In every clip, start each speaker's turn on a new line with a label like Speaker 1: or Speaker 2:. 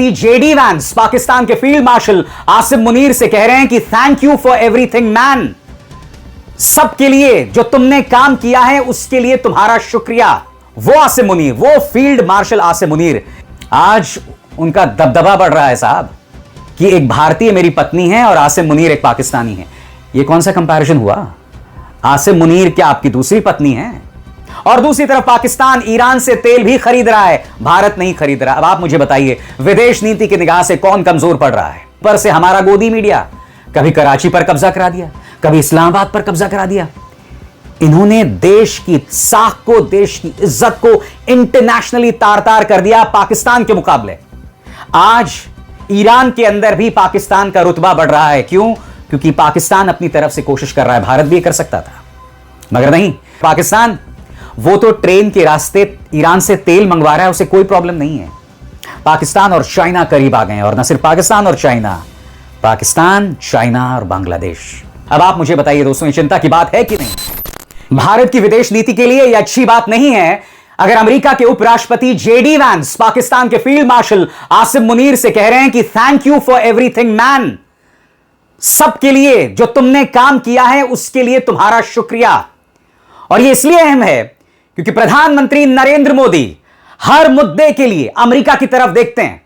Speaker 1: JD Vance Pakistan के field marshal Asim Munir से कह रहे हैं कि thank you for everything man, सबके लिए जो तुमने काम किया है उसके लिए तुम्हारा शुक्रिया। वो आसिम मुनीर, वो फील्ड मार्शल आसिम मुनीर, आज उनका दबदबा बढ़ रहा है साहब कि एक भारतीय मेरी पत्नी है और आसिम मुनीर एक पाकिस्तानी है। यह कौन सा कंपैरिजन हुआ? आसिम मुनीर क्या आपकी दूसरी पत्नी है? और दूसरी तरफ पाकिस्तान ईरान से तेल भी खरीद रहा है, भारत नहीं खरीद रहा। अब आप मुझे बताइए, विदेश नीति की निगाह से कौन कमजोर पड़ रहा है? पर से हमारा गोदी मीडिया कभी कराची पर कब्जा करा दिया, कभी इस्लामाबाद पर कब्जा करा दिया। इन्होंने देश की साख को, देश की इज्जत को इंटरनेशनली तार तार कर दिया पाकिस्तान के मुकाबले। आज ईरान के अंदर भी पाकिस्तान का रुतबा बढ़ रहा है। क्यों? क्योंकि पाकिस्तान अपनी तरफ से कोशिश कर रहा है। भारत भी कर सकता था मगर नहीं। पाकिस्तान वो तो ट्रेन के रास्ते ईरान से तेल मंगवा रहा है, उसे कोई प्रॉब्लम नहीं है। पाकिस्तान और चाइना करीब आ गए हैं, और न सिर्फ पाकिस्तान और चाइना, पाकिस्तान, चाइना और बांग्लादेश। अब आप मुझे बताइए दोस्तों, ये चिंता की बात है कि नहीं? भारत की विदेश नीति के लिए यह अच्छी बात नहीं है अगर अमेरिका के उपराष्ट्रपति जेडी वैंस पाकिस्तान के फील्ड मार्शल आसिम मुनीर से कह रहे हैं कि thank you for everything man, सबके लिए जो तुमने काम किया है उसके लिए तुम्हारा शुक्रिया। और यह इसलिए अहम है क्योंकि प्रधानमंत्री नरेंद्र मोदी हर मुद्दे के लिए अमेरिका की तरफ देखते हैं।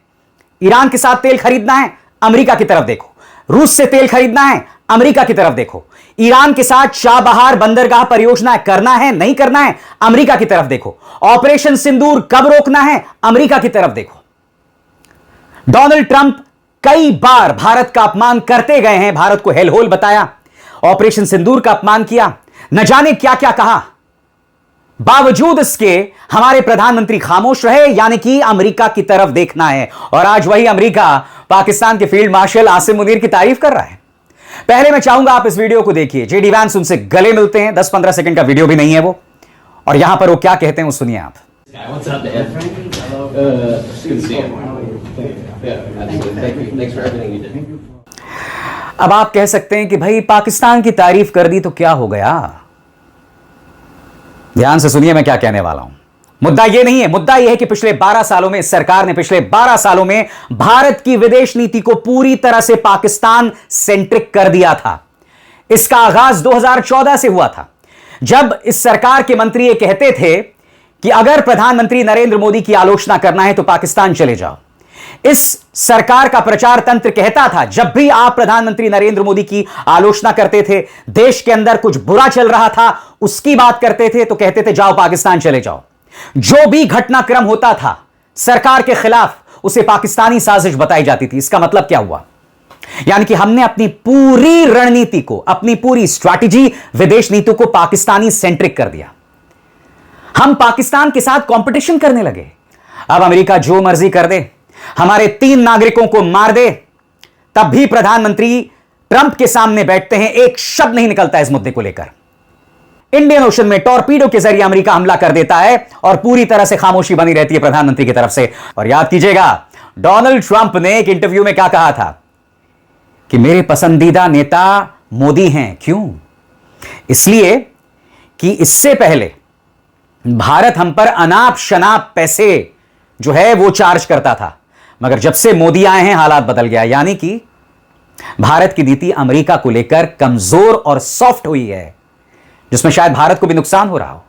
Speaker 1: ईरान के साथ तेल खरीदना है, अमेरिका की तरफ देखो। रूस से तेल खरीदना है, अमेरिका की तरफ देखो। ईरान के साथ चाबहार बंदरगाह परियोजना करना है, नहीं करना है, अमेरिका की तरफ देखो। ऑपरेशन सिंदूर कब रोकना है, अमेरिका की तरफ देखो। डोनाल्ड ट्रंप कई बार भारत का अपमान करते गए हैं, भारत को हेलहोल बताया, ऑपरेशन सिंदूर का अपमान किया, न जाने क्या क्या कहा। बावजूद इसके हमारे प्रधानमंत्री खामोश रहे, यानी कि अमेरिका की तरफ देखना है। और आज वही अमेरिका पाकिस्तान के फील्ड मार्शल आसिम मुनीर की तारीफ कर रहा है। पहले मैं चाहूंगा आप इस वीडियो को देखिए। जेडी वैंस उनसे गले मिलते हैं, 10-15 सेकंड का वीडियो भी नहीं है वो, और यहां पर वो क्या कहते हैं वो सुनिए आप। अब आप कह सकते हैं कि भाई पाकिस्तान की तारीफ कर दी तो क्या हो गया? ध्यान से सुनिए मैं क्या कहने वाला हूं। मुद्दा यह नहीं है, मुद्दा यह है कि पिछले 12 सालों में सरकार ने, पिछले 12 सालों में भारत की विदेश नीति को पूरी तरह से पाकिस्तान सेंट्रिक कर दिया था। इसका आगाज 2014 से हुआ था, जब इस सरकार के मंत्री ये कहते थे कि अगर प्रधानमंत्री नरेंद्र मोदी की आलोचना करना है तो पाकिस्तान चले जाओ। इस सरकार का प्रचार तंत्र कहता था, जब भी आप प्रधानमंत्री नरेंद्र मोदी की आलोचना करते थे, देश के अंदर कुछ बुरा चल रहा था, उसकी बात करते थे, तो कहते थे जाओ पाकिस्तान चले जाओ। जो भी घटनाक्रम होता था सरकार के खिलाफ, उसे पाकिस्तानी साजिश बताई जाती थी। इसका मतलब क्या हुआ? यानी कि हमने अपनी पूरी रणनीति को, अपनी पूरी स्ट्रैटेजी, विदेश नीति को पाकिस्तानी सेंट्रिक कर दिया। हम पाकिस्तान के साथ कंपटीशन करने लगे। अब अमेरिका जो मर्जी कर दे, हमारे 3 नागरिकों को मार दे, तब भी प्रधानमंत्री ट्रंप के सामने बैठते हैं, एक शब्द नहीं निकलता इस मुद्दे को लेकर। इंडियन ओशन में टॉर्पीडो के जरिए अमेरिका हमला कर देता है और पूरी तरह से खामोशी बनी रहती है प्रधानमंत्री की तरफ से। और याद कीजिएगा, डोनाल्ड ट्रंप ने एक इंटरव्यू में क्या कहा था कि मेरे पसंदीदा नेता मोदी हैं। क्यों? इसलिए कि इससे पहले भारत हम पर अनाप शनाप पैसे जो है वो चार्ज करता था, मगर जब से मोदी आए हैं हालात बदल गया। यानी कि भारत की नीति अमेरिका को लेकर कमजोर और सॉफ्ट हुई है, जिसमें शायद भारत को भी नुकसान हो रहा हो।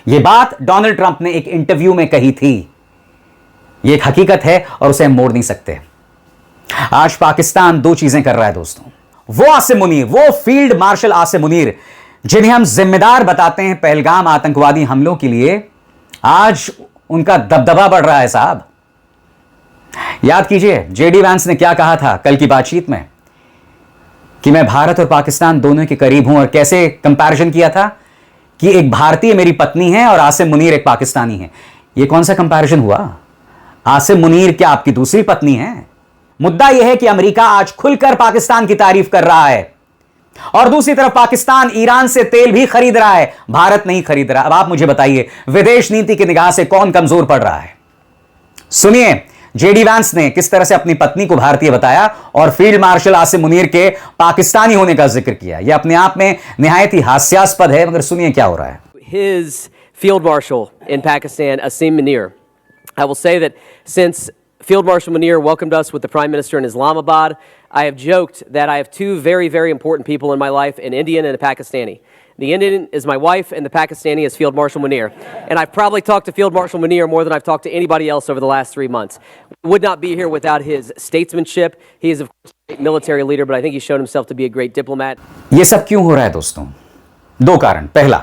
Speaker 1: यह बात डोनाल्ड ट्रंप ने एक इंटरव्यू में कही थी। यह एक हकीकत है और उसे हम मोड़ नहीं सकते। आज पाकिस्तान 2 चीजें कर रहा है दोस्तों। वो आसिम मुनीर, वो फील्ड मार्शल आसिम मुनीर, जिन्हें हम जिम्मेदार बताते हैं पहलगाम आतंकवादी हमलों के लिए, आज उनका दबदबा बढ़ रहा है साहब। याद कीजिए जेडी वैंस ने क्या कहा था कल की बातचीत में, कि मैं भारत और पाकिस्तान दोनों के करीब हूं, और कैसे कंपैरिजन किया था कि एक भारतीय मेरी पत्नी है और आसिम मुनीर एक पाकिस्तानी है। यह कौन सा कंपैरिजन हुआ? आसिम मुनीर क्या आपकी दूसरी पत्नी है? मुद्दा यह है कि अमेरिका आज खुलकर पाकिस्तान की तारीफ कर रहा है, और दूसरी तरफ पाकिस्तान ईरान से तेल भी खरीद रहा है, भारत नहीं खरीद रहा। अब आप मुझे बताइए, विदेश नीति की निगाह से कौन कमजोर पड़ रहा है? सुनिए जेडी वैंस ने किस तरह से अपनी पत्नी को भारतीय बताया और फील्ड मार्शल आसिम मुनीर के पाकिस्तानी होने का जिक्र किया। यह अपने आप में निहायत ही हास्यास्पद है, मगर सुनिए क्या हो रहा है।
Speaker 2: His field marshal in Pakistan, Asim Munir, I will say that since Field Marshal Munir welcomed us with the Prime Minister in Islamabad. I have joked that I have two very, very important people in my life, an Indian and a Pakistani. The Indian is my wife, and the Pakistani is Field Marshal Munir. And I've probably talked to Field Marshal Munir more than I've talked to anybody else over the last 3 months. We would not be here without his statesmanship. He is, of course, a great military leader, but I think he's shown himself to be a great diplomat.
Speaker 1: ये सब क्यों हो रहा है दोस्तों? दो कारण। पहला,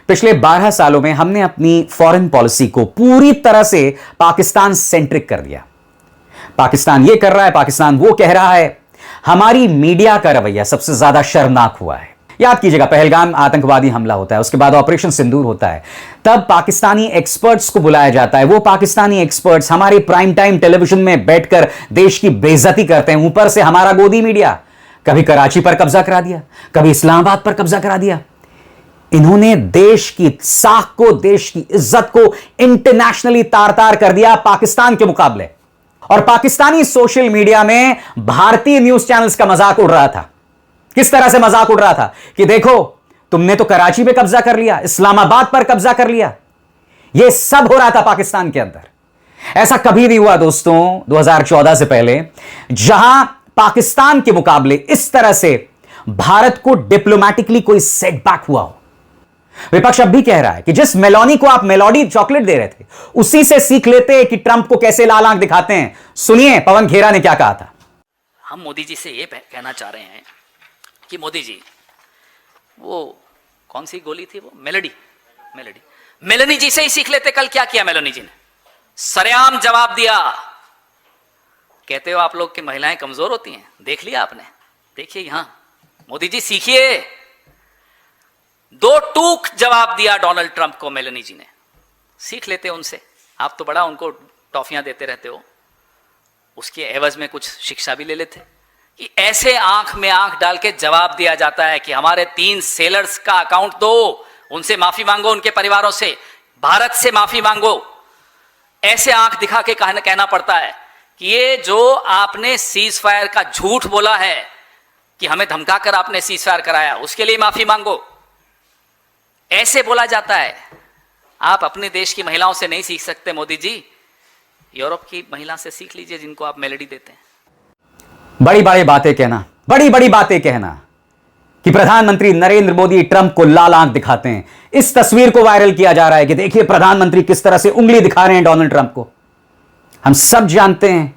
Speaker 1: पिछले 12 सालों में हमने अपनी फॉरेन पॉलिसी को पूरी तरह से पाकिस्तान सेंट्रिक कर दिया। पाकिस्तान ये कर रहा है, पाकिस्तान वो कह रहा है। हमारी मीडिया का रवैया सबसे ज्यादा शर्मनाक हुआ है। याद कीजिएगा, पहलगाम आतंकवादी हमला होता है, उसके बाद ऑपरेशन सिंदूर होता है, तब पाकिस्तानी एक्सपर्ट्स को बुलाया जाता है। वो पाकिस्तानी एक्सपर्ट्स हमारे प्राइम टाइम टेलीविजन में बैठकर देश की बेइज्जती करते हैं। ऊपर से हमारा गोदी मीडिया कभी कराची पर कब्जा करा दिया, कभी इस्लामाबाद पर कब्जा करा दिया। इन्होंने देश की साख को, देश की इज्जत को इंटरनेशनली तार तार कर दिया पाकिस्तान के मुकाबले। और पाकिस्तानी सोशल मीडिया में भारतीय न्यूज चैनल्स का मजाक उड़ रहा था। किस तरह से मजाक उड़ रहा था कि देखो, तुमने तो कराची पे कब्जा कर लिया, इस्लामाबाद पर कब्जा कर लिया। यह सब हो रहा था पाकिस्तान के अंदर। ऐसा कभी नहीं हुआ दोस्तों 2014 से पहले, जहां पाकिस्तान के मुकाबले इस तरह से भारत को डिप्लोमैटिकली कोई सेटबैक हुआ हो। विपक्ष अब भी कह रहा है कि जिस मेलोनी को आप मेलोडी चॉकलेट दे रहे थे, उसी से सीख लेते कि ट्रंप को कैसे लाल आंख दिखाते हैं। सुनिए पवन खेरा ने क्या कहा था।
Speaker 3: हम मोदी जी से ये कहना चाह रहे हैं कि मोदी जी, वो कौन सी गोली थी, वो मेलोनी जी से ही सीख लेते। कल क्या किया मेलोनी जी ने? सरेआम जवाब दिया। कहते हो आप लोग कि महिलाएं कमजोर होती हैं, देख लिया आपने? देखिए यहां, मोदी जी सीखिए। 2 टूक जवाब दिया डोनाल्ड ट्रंप को मेलोनी जी ने। सीख लेते उनसे। आप तो बड़ा उनको टॉफियां देते रहते हो, उसके एवज में कुछ शिक्षा भी ले लेते। कि ऐसे आंख में आंख डाल के जवाब दिया जाता है कि हमारे 3 सेलर्स का अकाउंट दो, उनसे माफी मांगो, उनके परिवारों से, भारत से माफी मांगो। ऐसे आंख दिखा के कहना पड़ता है कि ये जो आपने सीज फायर का झूठ बोला है कि हमें धमकाकर आपने सीज फायर कराया, उसके लिए माफी मांगो। ऐसे बोला जाता है। आप अपने देश की महिलाओं से नहीं सीख सकते मोदी जी, यूरोप की महिला से सीख लीजिए जिनको आप मेलोडी देते हैं।
Speaker 1: बड़ी बड़ी बातें कहना, बड़ी बड़ी बातें कहना कि प्रधानमंत्री नरेंद्र मोदी ट्रंप को लाल आंख दिखाते हैं। इस तस्वीर को वायरल किया जा रहा है कि देखिए प्रधानमंत्री किस तरह से उंगली दिखा रहे हैं डोनाल्ड ट्रंप को। हम सब जानते हैं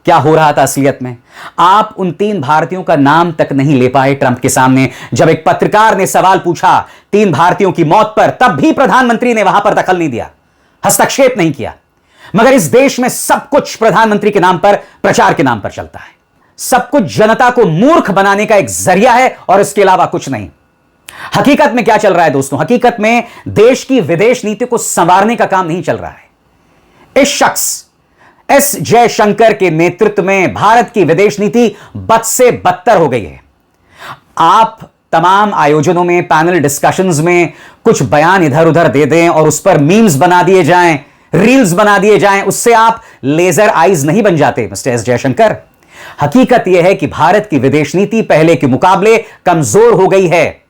Speaker 1: क्या हो रहा था असलियत में। आप उन 3 भारतीयों का नाम तक नहीं ले पाए ट्रंप के सामने। जब एक पत्रकार ने सवाल पूछा 3 भारतीयों की मौत पर, तब भी प्रधानमंत्री ने वहां पर दखल नहीं दिया, हस्तक्षेप नहीं किया। मगर इस देश में सब कुछ प्रधानमंत्री के नाम पर, प्रचार के नाम पर चलता है। सब कुछ जनता को मूर्ख बनाने का एक जरिया है और इसके अलावा कुछ नहीं। हकीकत में क्या चल रहा है दोस्तों? हकीकत में देश की विदेश नीति को संवारने का काम नहीं चल रहा है। इस शख्स एस जयशंकर के नेतृत्व में भारत की विदेश नीति बद से बदतर हो गई है। आप तमाम आयोजनों में, पैनल डिस्कशंस में कुछ बयान इधर उधर दे दें और उस पर मीम्स बना दिए जाएं, रील्स बना दिए जाएं, उससे आप लेजर आइज नहीं बन जाते मिस्टर एस जयशंकर। हकीकत यह है कि भारत की विदेश नीति पहले के मुकाबले कमजोर हो गई है,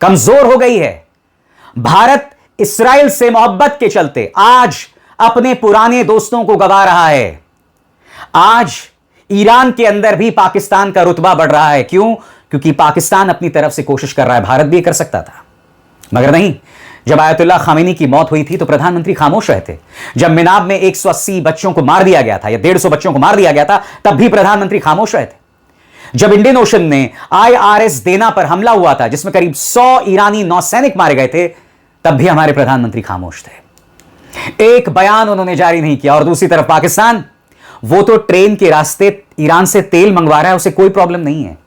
Speaker 1: कमजोर हो गई है। भारत इस्राएल से मोहब्बत के चलते आज अपने पुराने दोस्तों को गवा रहा है। आज ईरान के अंदर भी पाकिस्तान का रुतबा बढ़ रहा है। क्यों? क्योंकि पाकिस्तान अपनी तरफ से कोशिश कर रहा है। भारत भी कर सकता था मगर नहीं। जब आयतुल्लाह खामेनी की मौत हुई थी तो प्रधानमंत्री खामोश रहे थे। जब मिनाब में 180 बच्चों को मार दिया गया था या 150 बच्चों को मार दिया गया था, तब भी प्रधानमंत्री खामोश रहे थे। जब इंडियन ओशन में IRS देना पर हमला हुआ था जिसमें करीब 100 ईरानी नौसैनिक मारे गए थे, तब भी हमारे प्रधानमंत्री खामोश थे। एक बयान उन्होंने जारी नहीं किया। और दूसरी तरफ पाकिस्तान, वो तो ट्रेन के रास्ते ईरान से तेल मंगवा रहा है, उसे कोई प्रॉब्लम नहीं है।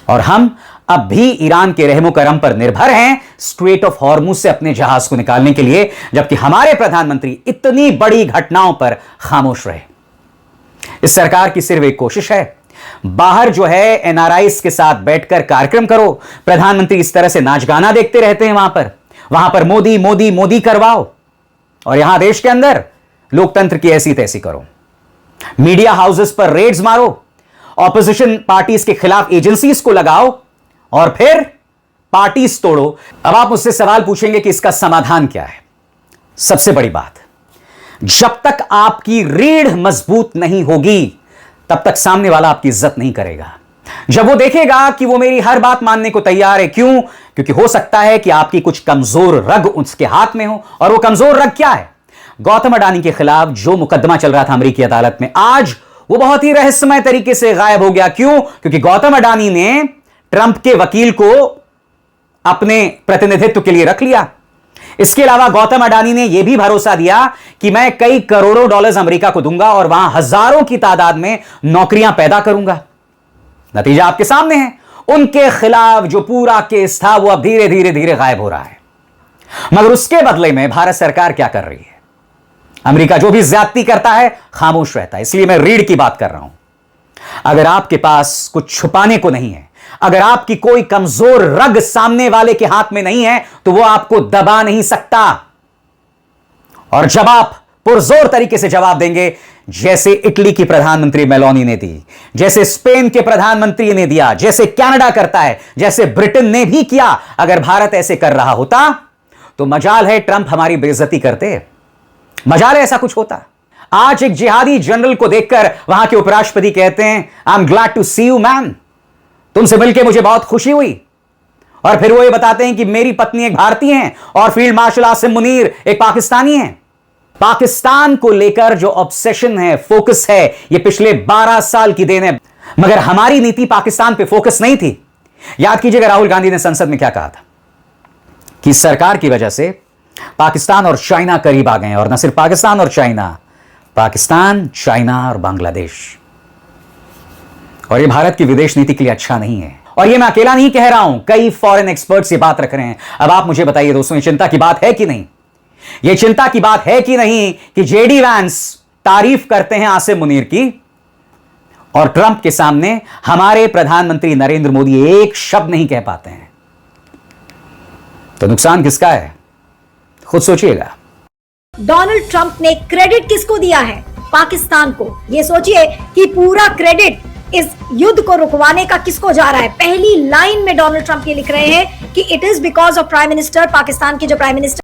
Speaker 1: और हम अब भी ईरान के रहमो करम पर निर्भर हैं स्ट्रेट ऑफ हॉर्मुज से अपने जहाज को निकालने के लिए, जबकि हमारे प्रधानमंत्री इतनी बड़ी घटनाओं पर खामोश रहे। इस सरकार की सिर्फ एक कोशिश है, बाहर जो है NRIs के साथ बैठकर कार्यक्रम करो। प्रधानमंत्री इस तरह से नाच गाना देखते रहते हैं वहां पर मोदी मोदी मोदी करवाओ, और यहां देश के अंदर लोकतंत्र की ऐसी तैसी करो। मीडिया हाउसेस पर रेड्स मारो, ऑपोजिशन पार्टीज के खिलाफ एजेंसीज को लगाओ और फिर पार्टीज तोड़ो। अब आप मुझसे सवाल पूछेंगे कि इसका समाधान क्या है? सबसे बड़ी बात, जब तक आपकी रीढ़ मजबूत नहीं होगी तब तक सामने वाला आपकी इज्जत नहीं करेगा। जब वो देखेगा कि वो मेरी हर बात मानने को तैयार है, क्यों? क्योंकि हो सकता है कि आपकी कुछ कमजोर रग उसके हाथ में हो। और वो कमजोर रग क्या है? गौतम अडानी के खिलाफ जो मुकदमा चल रहा था अमेरिकी अदालत में, आज वो बहुत ही रहस्यमय तरीके से गायब हो गया। क्यों? क्योंकि गौतम अडानी ने ट्रंप के वकील को अपने प्रतिनिधित्व के लिए रख लिया। इसके अलावा गौतम अडानी ने यह भी भरोसा दिया कि मैं कई करोड़ों डॉलर्स अमेरिका को दूंगा और वहां हजारों की तादाद में नौकरियां पैदा करूंगा। नतीजा आपके सामने है। उनके खिलाफ जो पूरा केस था वो अब धीरे धीरे धीरे गायब हो रहा है। मगर उसके बदले में भारत सरकार क्या कर रही है? अमेरिका जो भी ज्यादती करता है खामोश रहता है। इसलिए मैं रीढ़ की बात कर रहा हूं। अगर आपके पास कुछ छुपाने को नहीं है, अगर आपकी कोई कमजोर रग सामने वाले के हाथ में नहीं है, तो वो आपको दबा नहीं सकता। और जब आप पुरजोर तरीके से जवाब देंगे, जैसे इटली की प्रधानमंत्री मेलोनी ने दी, जैसे स्पेन के प्रधानमंत्री ने दिया, जैसे कनाडा करता है, जैसे ब्रिटेन ने भी किया, अगर भारत ऐसे कर रहा होता तो मजाल है ट्रंप हमारी बेइज्जती करते, मजाल है ऐसा कुछ होता। आज एक जिहादी जनरल को देखकर वहां के उपराष्ट्रपति कहते हैं, I am glad to see you man, तुमसे मिलकर मुझे बहुत खुशी हुई। और फिर वो ये बताते हैं कि मेरी पत्नी एक भारतीय है और फील्ड मार्शल आसिम मुनीर एक पाकिस्तानी है। पाकिस्तान को लेकर जो ऑब्सेशन है, फोकस है, ये पिछले 12 साल की देन है। मगर हमारी नीति पाकिस्तान पे फोकस नहीं थी। याद कीजिएगा राहुल गांधी ने संसद में क्या कहा था कि सरकार की वजह से पाकिस्तान और चाइना करीब आ गए हैं। और न सिर्फ पाकिस्तान और चाइना, पाकिस्तान, चाइना और बांग्लादेश। और ये भारत की विदेश नीति के लिए अच्छा नहीं है। और ये मैं अकेला नहीं कह रहा हूं, कई फॉरेन एक्सपर्ट्स ये बात रख रहे हैं। अब आप मुझे बताइए दोस्तों, ये चिंता की बात है कि नहीं? ये चिंता की बात है कि नहीं कि जेडी वैंस तारीफ करते हैं आसिम मुनीर की और ट्रंप के सामने हमारे प्रधानमंत्री नरेंद्र मोदी एक शब्द नहीं कह पाते हैं? तो नुकसान किसका है? खुद सोचिएगा।
Speaker 4: डोनाल्ड ट्रंप ने क्रेडिट किसको दिया है? पाकिस्तान को। ये सोचिए कि पूरा क्रेडिट इस युद्ध को रुकवाने का किसको जा रहा है? पहली लाइन में डोनाल्ड ट्रंप ये लिख रहे हैं कि it is because of prime minister, Pakistan के जो प्राइम मिनिस्टर